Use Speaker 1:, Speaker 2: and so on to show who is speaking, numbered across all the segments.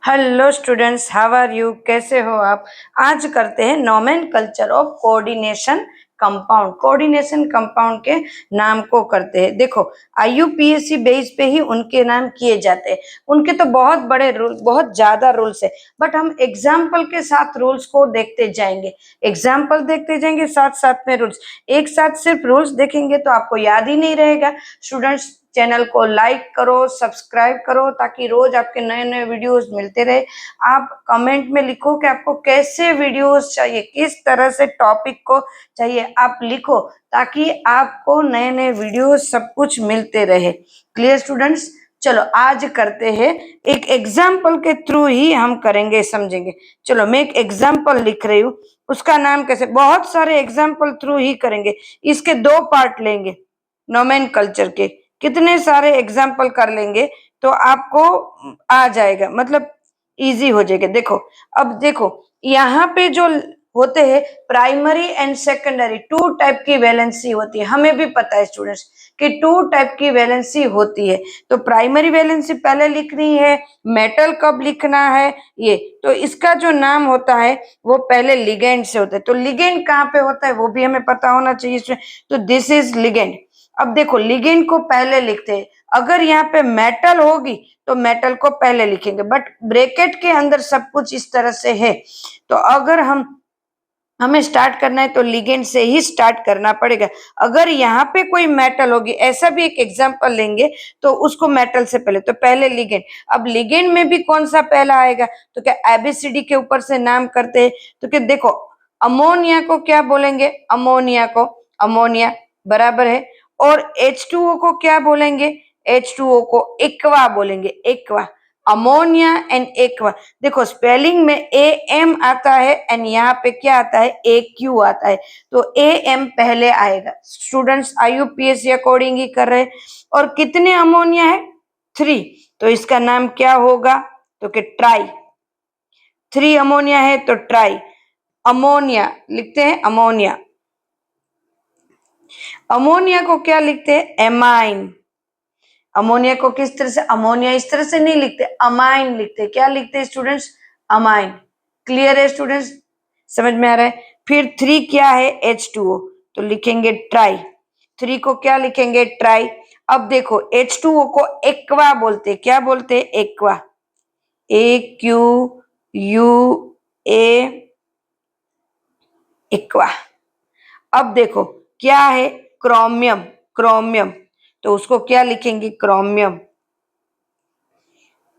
Speaker 1: Hello students, how are you? कैसे हो आप? आज करते हैं nomenclature of coordination compound. Coordination compound के नाम को करते हैं। देखो, आईयूपीएससी बेस पे ही उनके नाम किए जाते हैं। उनके तो बहुत बड़े रूल, बहुत ज्यादा रूल्स है, बट हम एग्जाम्पल के साथ रूल्स को देखते जाएंगे। एग्जाम्पल देखते जाएंगे, साथ साथ में रूल्स। एक साथ सिर्फ रूल्स देखेंगे तो आपको याद ही नहीं रहेगा। स्टूडेंट्स, चैनल को लाइक करो, सब्सक्राइब करो, ताकि रोज आपके नए नए वीडियोस मिलते रहे। आप कमेंट में लिखो कि आपको कैसे वीडियोस चाहिए, किस तरह से टॉपिक को चाहिए, आप लिखो, ताकि आपको नए नए वीडियोस सब कुछ मिलते रहे। Clear students? चलो आज करते हैं, एक एग्जाम्पल के थ्रू ही हम करेंगे, समझेंगे। चलो मैं एक एग्जाम्पल लिख रही हूँ, उसका नाम कैसे, बहुत सारे एग्जाम्पल थ्रू ही करेंगे। इसके दो पार्ट लेंगे नोमेनकल्चर के। कितने सारे एग्जाम्पल कर लेंगे तो आपको आ जाएगा, मतलब इजी हो जाएगा। देखो, अब देखो यहाँ पे जो होते हैं primary and secondary, two type की वैलेंसी होती है। हमें भी पता है स्टूडेंट्स कि टू टाइप की वैलेंसी होती है। तो प्राइमरी वैलेंसी पहले लिखनी है, मेटल कब लिखना है ये, तो इसका जो नाम होता है वो पहले लिगेंड से होता है। तो लिगेंड कहाँ पे होता है वो भी हमें पता होना चाहिए। तो दिस इज लिगेंड। अब देखो, लिगेंड को पहले लिखते हैं। अगर यहाँ पे मेटल होगी तो मेटल को पहले लिखेंगे, बट ब्रैकेट के अंदर सब कुछ इस तरह से है। तो अगर हमें स्टार्ट करना है तो लिगेंड से ही स्टार्ट करना पड़ेगा। अगर यहाँ पे कोई मेटल होगी, ऐसा भी एक एग्जांपल लेंगे, तो उसको मेटल से पहले, तो पहले लिगेंड। अब लिगेंड में भी कौन सा पहला आएगा, तो क्या एबीसीडी के ऊपर से नाम करते हैं। तो क्या देखो, अमोनिया को क्या बोलेंगे, अमोनिया को अमोनिया बराबर है। और H2O को क्या बोलेंगे, H2O को एक्वा बोलेंगे, एक्वा। Ammonia and aqua. देखो स्पेलिंग में AM आता है एंड यहाँ पे क्या आता है, AQ आता है। तो AM पहले आएगा। स्टूडेंट्स IUPAC अकॉर्डिंग ही कर रहे हैं। और कितने अमोनिया है, 3। तो इसका नाम क्या होगा, तो कि ट्राई। 3 अमोनिया है तो ट्राई अमोनिया लिखते हैं, अमोनिया। अमोनिया को क्या लिखते हैं, एमाइन। अमोनिया को किस तरह से, अमोनिया इस तरह से नहीं लिखते, अमाइन लिखते। क्या लिखते हैं स्टूडेंट्स, अमाइन। क्लियर है स्टूडेंट्स, समझ में आ रहा है? फिर 3 क्या है, H2O, तो लिखेंगे ट्राई। 3 को क्या लिखेंगे, ट्राई। अब देखो H2O को एक्वा बोलते, क्या बोलते हैं, एक्वा, AQUA, एक्वा। अब देखो क्या है, क्रोमियम, क्रोमियम, तो उसको क्या लिखेंगे, क्रोमियम,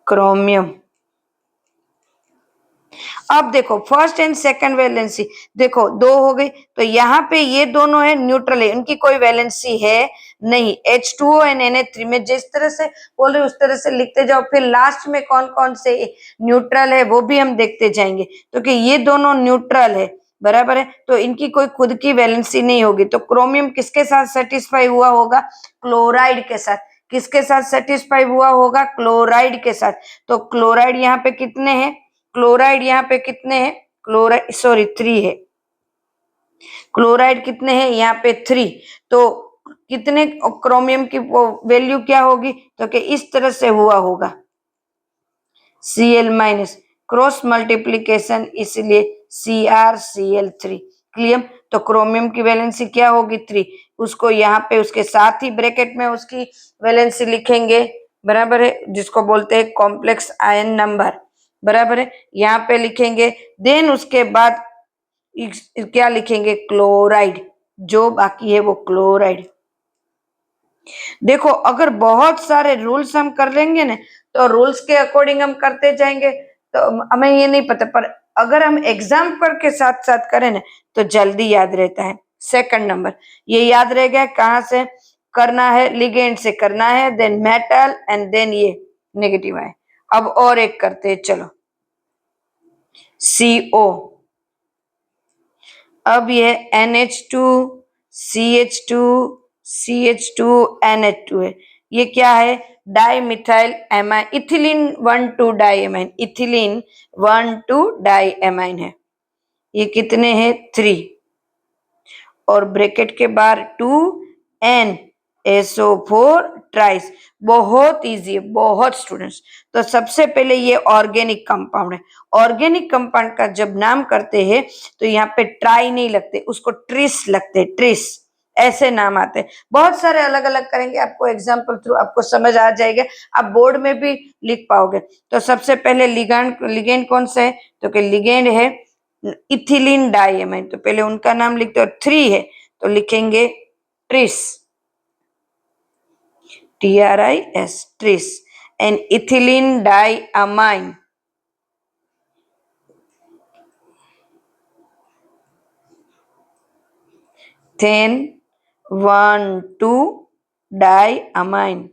Speaker 1: क्रोमियम। अब देखो फर्स्ट एंड सेकंड वैलेंसी, देखो 2 हो गई। तो यहाँ पे ये दोनों है, न्यूट्रल है, इनकी कोई वैलेंसी है नहीं। H2O एंड Na3 में जिस तरह से बोले उस तरह से लिखते जाओ। फिर लास्ट में कौन कौन से न्यूट्रल है वो भी हम देखते जाएंगे। तो कि ये दोनों न्यूट्रल है, बराबर है, तो इनकी कोई खुद की वैलेंसी नहीं होगी। तो क्रोमियम किसके साथ सेटिस्फाई हुआ होगा, क्लोराइड के साथ। किसके साथ सेटिस्फाई हुआ होगा, क्लोराइड के साथ। तो क्लोराइड यहाँ पे कितने हैं, क्लोराइड यहाँ पे कितने हैं, क्लोराइड सॉरी 3 है। क्लोराइड कितने हैं, यहाँ पे 3। तो कितने क्रोमियम की वो वैल्यू क्या होगी, तो कि इस तरह से हुआ होगा, Cl- क्रॉस मल्टीप्लीकेशन, इसलिए CrCl3। क्लियर? तो क्रोमियम की वैलेंसी क्या होगी, 3। उसको यहाँ पे उसके साथ ही ब्रैकेट में उसकी वैलेंसी लिखेंगे, बराबर है, जिसको बोलते हैं कॉम्प्लेक्स आयन नंबर, बराबर है, यहाँ पे लिखेंगे। देन उसके बाद क्या लिखेंगे, क्लोराइड, जो बाकी है वो क्लोराइड। देखो अगर बहुत सारे रूल्स हम कर लेंगे ना, तो रूल्स के अकॉर्डिंग हम करते जाएंगे, तो हमें ये नहीं पता। पर अगर हम एग्जाम्पल के साथ साथ करें ना तो जल्दी याद रहता है। सेकंड नंबर ये याद रह गया, कहाँ से करना है, लिगेंड से करना है, देन मेटल एंड देन ये नेगेटिव है। अब और एक करते हैं, चलो CO। अब ये NH2 CH2 CH2 NH2 है। ये क्या है, di methyl amine, ethylene 1,2 di amine, ethylene 1,2 di amine है। ये कितने हैं, 3। और ब्रैकेट के बाहर 2N SO4 ट्राइस। बहुत इजी है, बहुत स्टूडेंट्स। तो सबसे पहले ये ऑर्गेनिक कंपाउंड है। ऑर्गेनिक कंपाउंड का जब नाम करते हैं तो यहाँ पे ट्राई नहीं लगते, उसको ट्रिस लगते, ट्रिस ऐसे नाम आते हैं। बहुत सारे अलग अलग करेंगे, आपको एग्जाम्पल थ्रू आपको समझ आ जाएगा, आप बोर्ड में भी लिख पाओगे। तो सबसे पहले लिगेंड कौन सा है, तो कि लिगेंड है इथिलीन डाइएमाइन। तो पहले उनका नाम लिखते हो, 3 है तो लिखेंगे tris, TRIS, tris. And ethylene diamine, then 1,2 diamine,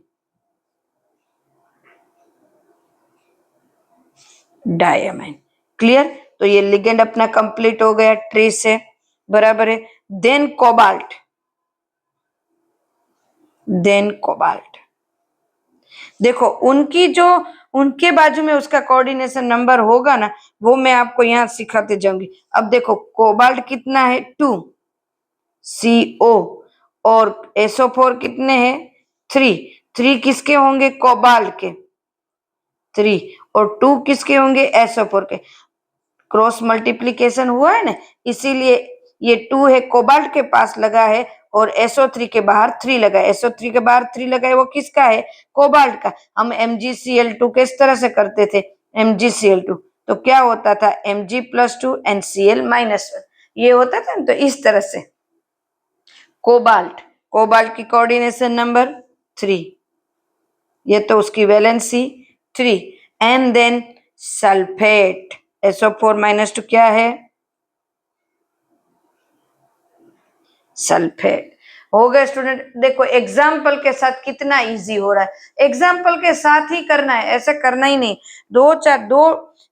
Speaker 1: diamine. Clear. तो ये लिगेंड अपना कंप्लीट हो गया, ट्रेस है, बराबर है। Then cobalt, then cobalt. देखो उनकी जो उनके बाजू में उसका कोऑर्डिनेशन नंबर होगा ना, वो मैं आपको यहां सिखाते जाऊंगी। अब देखो कोबाल्ट कितना है, 2 CO, और SO4 कितने हैं, 3। 3 किसके होंगे, कोबाल्ट के 3, और 2 किसके होंगे, SO4 के। क्रॉस मल्टीप्लीकेशन हुआ है ना, इसीलिए ये 2 है कोबाल्ट के पास लगा है, और SO3 के बाहर 3 लगा है। SO3 के बाहर 3 लगा है, वो किसका है, कोबाल्ट का। हम MgCl2 किस तरह से करते थे, MgCl2 तो क्या होता था, Mg+2 NCl-1, ये होता था ना। तो इस तरह से कोबाल्ट, कोबाल्ट की कोऑर्डिनेशन नंबर 3, ये तो उसकी valency 3। And then sulphate, SO4-2 क्या है, सल्फेट। हो गए स्टूडेंट। देखो एग्जाम्पल के साथ कितना इजी हो रहा है, एग्जाम्पल के साथ ही करना है, ऐसा करना ही नहीं। 2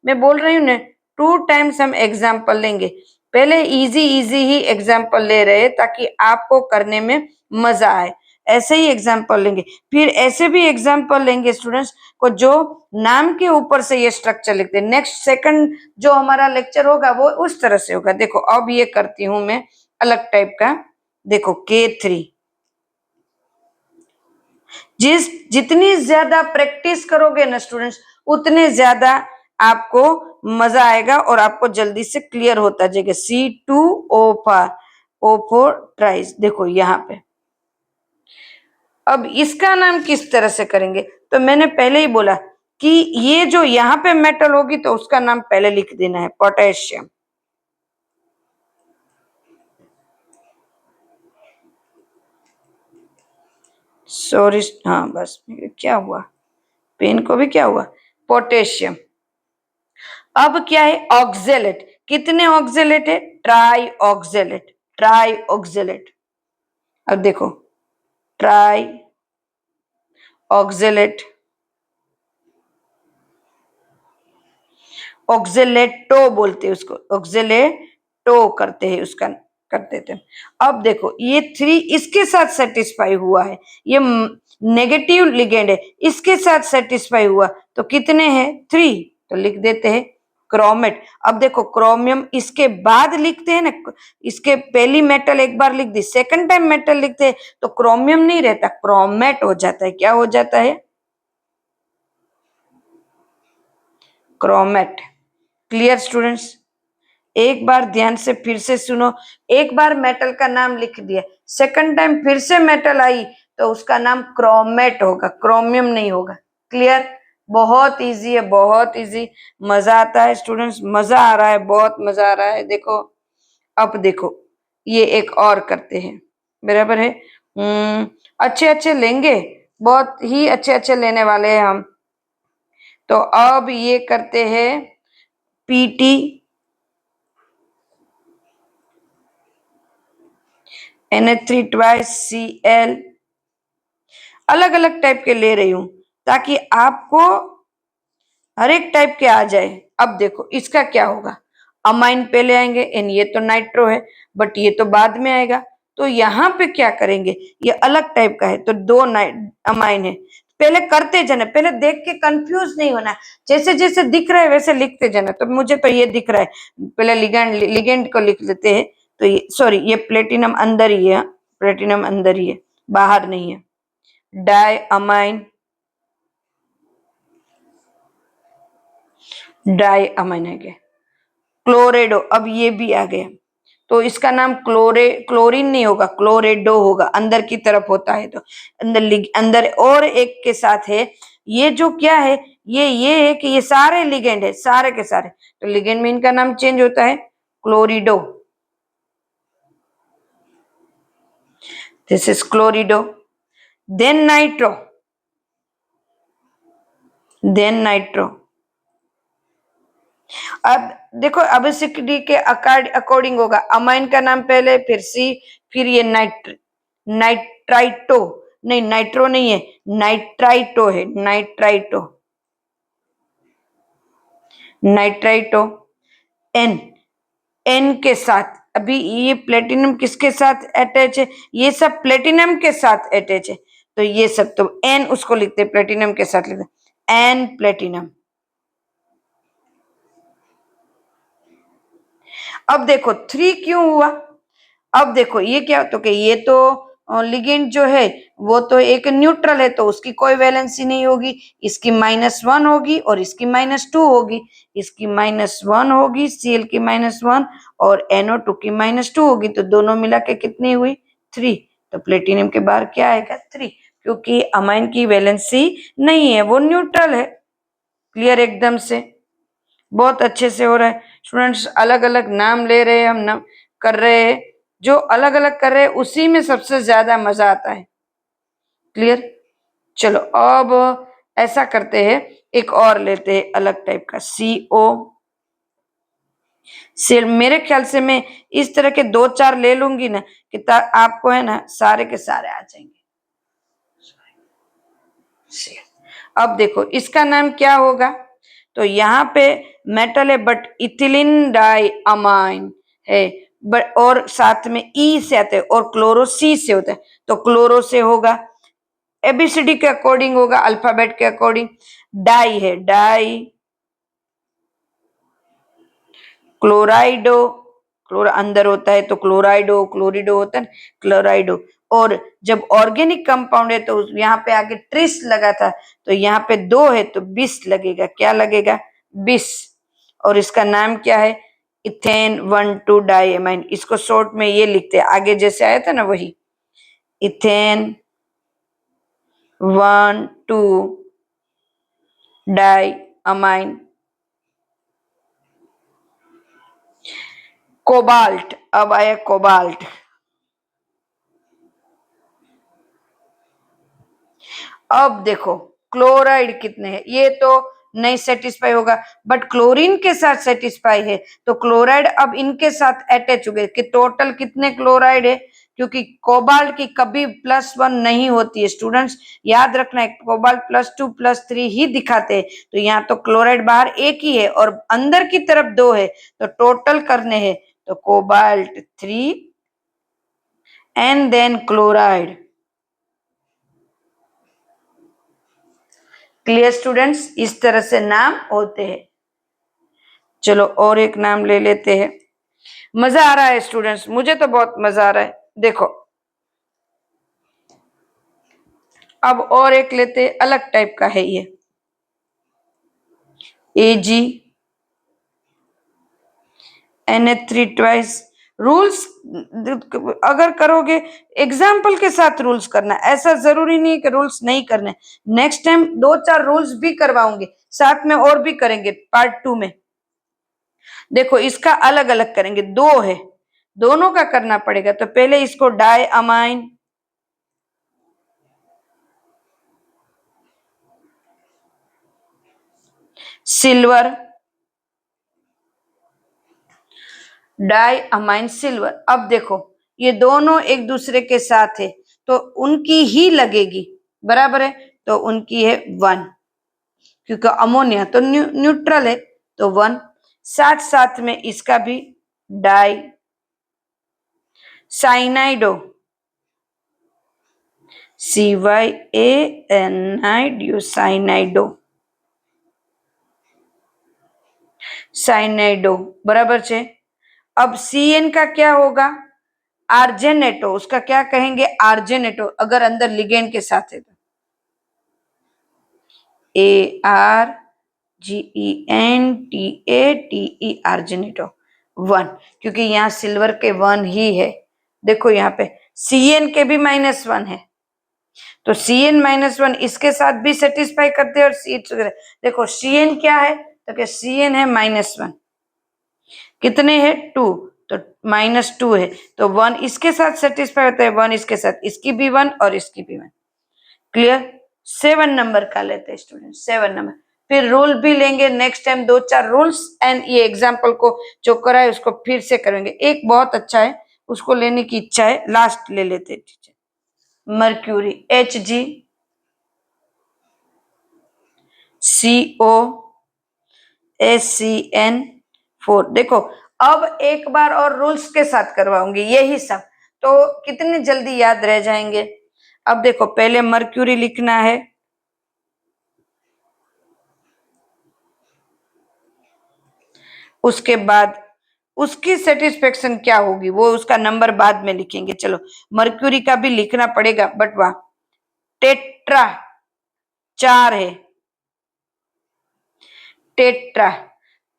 Speaker 1: मैं बोल रही हूँ ना, 2 टाइम्स हम एग्जाम्पल लेंगे। पहले इजी इजी ही एग्जाम्पल ले रहे हैं ताकि आपको करने में मजा आए, ऐसे ही एग्जाम्पल लेंगे। फिर ऐसे भी एग्जाम्पल लेंगे स्टूडेंट्स को जो नाम के ऊपर से ये स्ट्रक्चर लिखते हैं। नेक्स्ट सेकंड जो हमारा लेक्चर होगा वो उस तरह से होगा। देखो अब ये करती हूं मैं अलग टाइप का। देखो K3, जितनी ज्यादा प्रैक्टिस करोगे ना स्टूडेंट्स, उतने ज्यादा आपको मजा आएगा और आपको जल्दी से क्लियर होता जाएगा। C2O4 ट्राइस। देखो यहाँ पे अब इसका नाम किस तरह से करेंगे, तो मैंने पहले ही बोला कि ये जो यहाँ पे मेटल होगी तो उसका नाम पहले लिख देना है, पोटेशियम। सॉरी, हाँ बस क्या हुआ, पेन को भी क्या हुआ, पोटेशियम। अब क्या है, ऑक्जेलेट। कितने ऑक्जेलेट है, ट्राई ऑक्जेलेट, ट्राई ऑक्जेलेट। अब देखो ट्राई ऑक्जेलेट, ऑक्जेलेटो बोलते हैं उसको, ऑक्जेलेटो करते हैं उसका, करते थे। अब देखो ये 3 इसके साथ सेटिस्फाई हुआ है, ये नेगेटिव लिगेंड है, इसके साथ सेटिस्फाई हुआ तो कितने हैं, 3, तो लिख देते हैं क्रोमेट। अब देखो क्रोमियम इसके बाद लिखते हैं ना, इसके पहली मेटल एक बार लिख दी, सेकंड टाइम मेटल लिखते हैं तो क्रोमियम नहीं रहता, क्रोमेट हो जाता है। क्या हो जाता है, क्रोमेट। Clear students. एक बार ध्यान से फिर से सुनो, एक बार मेटल का नाम लिख दिया, सेकंड टाइम फिर से मेटल आई तो उसका नाम क्रोमेट होगा, क्रोमियम नहीं होगा। क्लियर। बहुत इजी है, बहुत इजी। मजा आता है स्टूडेंट्स, मजा आ रहा है, बहुत मजा आ रहा है। देखो अब देखो ये एक और करते हैं, बराबर है। अच्छे अच्छे लेंगे, बहुत ही अच्छे अच्छे लेने वाले हैं हम। तो अब ये करते हैं PT NH3 ट्वाइस Cl, अलग अलग टाइप के ले रही हूं ताकि आपको हर एक टाइप के आ जाए। अब देखो इसका क्या होगा, अमाइन पहले आएंगे, एन ये तो नाइट्रो है बट ये तो बाद में आएगा। तो यहाँ पे क्या करेंगे, ये अलग टाइप का है तो 2 अमाइन है। पहले करते जाना, पहले देख के कंफ्यूज नहीं होना, जैसे जैसे दिख रहा है वैसे लिखते जाना। तो मुझे तो ये दिख रहा है, पहले लिगेंड को लिख लेते हैं। तो ये सॉरी, ये प्लेटिनम अंदर ही है, प्लेटिनम अंदर ही है, बाहर नहीं है। डाई अमाइन, डाई अमाइन है गया। क्लोरेडो, अब ये भी आ गया, तो इसका नाम क्लोरीन नहीं होगा, क्लोरेडो होगा, अंदर की तरफ होता है। तो अंदर और एक के साथ है, ये जो क्या है, ये है कि ये सारे लिगेंड है, सारे के सारे, तो लिगेंड में इनका नाम चेंज होता है, chlorido, this is chlorido. Then nitro, then nitro. अब देखो एबिसिडी के अकॉर्डिंग होगा, अमाइन का नाम पहले, फिर सी, फिर ये नाइट्राइटो, नहीं नाइट्रो नहीं है, नाइट्राइटो है, नाइट्राइटो, नाइट्राइटो। एन, एन के साथ, अभी ये प्लेटिनम किसके साथ अटैच है, ये सब प्लेटिनम के साथ अटैच है, तो ये सब तो एन उसको लिखते हैं, प्लेटिनम के साथ लिखते हैं, एन प्लेटिनम। अब देखो 3 क्यों हुआ, अब देखो ये क्या, तो कि ये तो लिगेंड जो है वो तो एक न्यूट्रल है, तो उसकी कोई वैलेंसी नहीं होगी, इसकी -1 होगी और इसकी -2 होगी, इसकी -1 होगी, Cl की -1 और NO2 की -2 होगी, तो दोनों मिला के कितनी हुई 3, तो प्लेटिनियम के बाहर क्या आएगा 3, क्योंकि अमाइन की वैलेंसी नहीं है, वो न्यूट्रल है। क्लियर एकदम से, बहुत अच्छे से हो रहा है स्टूडेंट्स, अलग अलग नाम ले रहे हैं हम, नाम कर रहे हैं, जो अलग अलग कर रहे हैं उसी में सबसे ज्यादा मजा आता है। क्लियर, चलो अब ऐसा करते हैं, एक और लेते हैं अलग टाइप का, CO सिर्फ, मेरे ख्याल से मैं इस तरह के 2-4 ले लूंगी ना कि आपको है ना सारे के सारे आ जाएंगे। अब देखो इसका नाम क्या होगा, तो यहाँ पे मेटल है बट इथिलीन डाई अमाइन है, बट और साथ में ई से आते हैं और क्लोरो सी से होता है, तो क्लोरो से होगा, एबीसीडी के अकॉर्डिंग होगा, अल्फाबेट के अकॉर्डिंग। डाई है, डाई क्लोराइडो, क्लोरा अंदर होता है तो क्लोराइडो, क्लोरिडो होता है, क्लोराइडो। और जब ऑर्गेनिक कंपाउंड है तो यहाँ पे आगे ट्रिस लगा था, तो यहाँ पे 2 है तो 20 लगेगा, क्या लगेगा 20, और इसका नाम क्या है इथेन 1,2 डाइअमाइन, इसको शॉर्ट में ये लिखते हैं, आगे जैसे आया था ना वही, इथेन 1,2 डाइअमाइन। कोबाल्ट, अब आया कोबाल्ट, अब देखो क्लोराइड कितने हैं, ये तो नहीं सेटिस्फाई होगा, बट क्लोरीन के साथ सेटिस्फाई है, तो क्लोराइड अब इनके साथ अटैच हो गए कि टोटल कितने क्लोराइड है, क्योंकि कोबाल्ट की कभी +1 नहीं होती है स्टूडेंट्स, याद रखना है, कोबाल्ट +2 +3 ही दिखाते हैं, तो यहाँ तो क्लोराइड बाहर एक ही है और अंदर की तरफ 2 है, तो टोटल करने हैं, तो cobalt 3 and then chloride. Clear students, इस तरह से नाम होते हैं। चलो और एक नाम ले लेते हैं, मजा आ रहा है स्टूडेंट्स, मुझे तो बहुत मजा आ रहा है। देखो अब और एक लेते हैं, अलग टाइप का है ये, Ag Na3 ट्वाइस। रूल्स अगर करोगे एग्जाम्पल के साथ रूल्स करना, ऐसा जरूरी नहीं कि रूल्स नहीं करने, नेक्स्ट टाइम 2-4 रूल्स भी करवाऊंगे, साथ में और भी करेंगे पार्ट 2 में। देखो इसका अलग अलग करेंगे, 2 है, दोनों का करना पड़ेगा, तो पहले इसको di amine, silver, di amine silver. अब देखो ये दोनों एक दूसरे के साथ है तो उनकी ही लगेगी, बराबर है, तो उनकी है 1, क्योंकि अमोनिया तो न्यूट्रल है, तो 1, साथ साथ में इसका भी डाई साइनाइडो, CYANIDO, साइनाइडो, साइनाइडो बराबर है। अब CN का क्या होगा, आर्जेनेटो, उसका क्या कहेंगे आर्जेनेटो, अगर अंदर लिगेंड के साथ है तो, ARGENTATER जेनेटो 1, क्योंकि यहाँ सिल्वर के 1 ही है। देखो यहाँ पे CN के भी -1 है, तो CN -1 इसके साथ भी सेटिस्फाई करते हैं और देखो CN क्या है, तो क्या CN है -1, कितने है 2, तो -2 है, तो 1 इसके साथ सेटिस्फाई होता है, 1 इसके साथ, इसकी भी 1 और इसकी भी 1। क्लियर। 7 नंबर का लेते हैं स्टूडेंट, 7 नंबर। फिर रूल भी लेंगे नेक्स्ट टाइम, 2-4 रूल्स एंड ये एग्जाम्पल को जो करा है उसको फिर से करेंगे। एक बहुत अच्छा है, उसको लेने की इच्छा है, लास्ट ले लेते हैं। Mercury HgCO SCN4। देखो अब एक बार और रूल्स के साथ करवाऊंगी यही सब, तो कितने जल्दी याद रह जाएंगे। अब देखो पहले मर्क्यूरी लिखना है, उसके बाद उसकी सेटिस्फेक्शन क्या होगी वो उसका नंबर बाद में लिखेंगे। चलो मर्क्यूरी का भी लिखना पड़ेगा, बट वाह टेट्रा 4 है, tetra.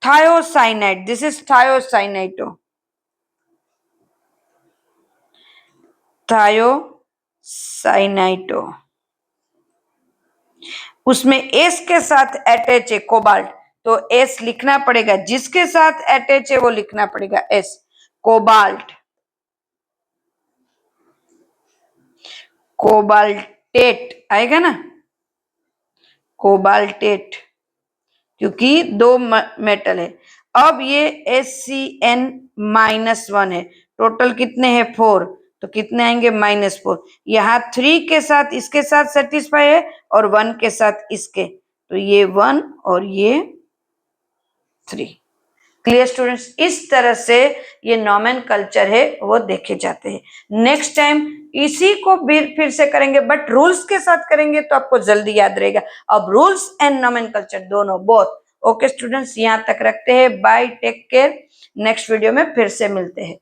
Speaker 1: Thiocyanide, this is thiocyanato, thiocyanato. उसमें एस के साथ अटैच है कोबाल्ट, तो एस लिखना पड़ेगा, जिसके साथ अटैच है वो लिखना पड़ेगा एस, कोबाल्ट। कोबाल्टेट आएगा ना, कोबाल्टेट, क्योंकि 2 मेटल है। अब ये SCN-1 है, टोटल कितने हैं 4, तो कितने आएंगे -4। यहाँ 3 के साथ इसके साथ सेटिस्फाई है और 1 के साथ इसके, तो ये 1 और ये 3। क्लियर स्टूडेंट्स, इस तरह से ये नोमेनकल्चर है वो देखे जाते हैं। नेक्स्ट टाइम इसी को फिर से करेंगे, बट रूल्स के साथ करेंगे तो आपको जल्दी याद रहेगा। अब रूल्स एंड नोमेनकल्चर दोनों बोथ। ओके स्टूडेंट्स, यहाँ तक रखते हैं, bye, take care. Next video में फिर से मिलते हैं।